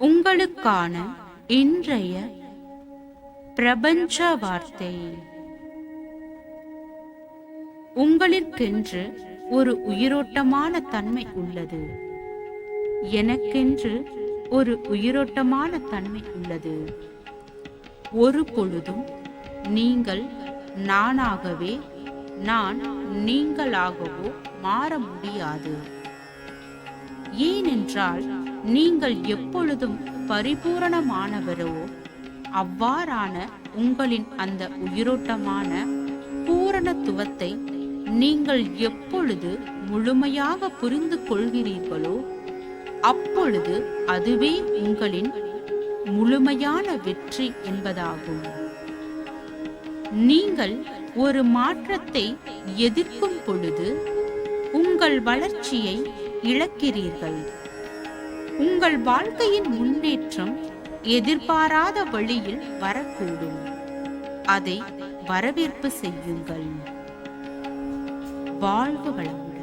உங்களுக்கான இன்றைய பிரபஞ்ச வார்த்தை. உங்களுக்கென்று ஒரு உயிரோட்டமான தன்மை உள்ளது. எனக்கென்று ஒரு உயிரோட்டமான தன்மை உள்ளது. ஒரு பொழுதும் நீங்கள் நானாகவே, நான் நீங்களாகவோ மாற முடியாது. ஏனென்றால் நீங்கள் எப்பொழுதும் பரிபூரணமானவரோ, அவ்வாறான உங்களின் அந்த உயிரோட்டமான பூரணத்துவத்தை நீங்கள் எப்பொழுது முழுமையாக புரிந்து கொள்கிறீர்களோ, அப்பொழுது அதுவே உங்களின் முழுமையான வெற்றி என்பதாகும். நீங்கள் ஒரு மாற்றத்தை எதிர்க்கும் பொழுது உங்கள் வளர்ச்சியை இழக்கிறீர்கள். உங்கள் வாழ்க்கையின் முன்னேற்றம் எதிர்பாராத வழியில் வரக்கூடும். அதை வரவேற்பு செய்யுங்கள். வாழ்க வளமுடன்.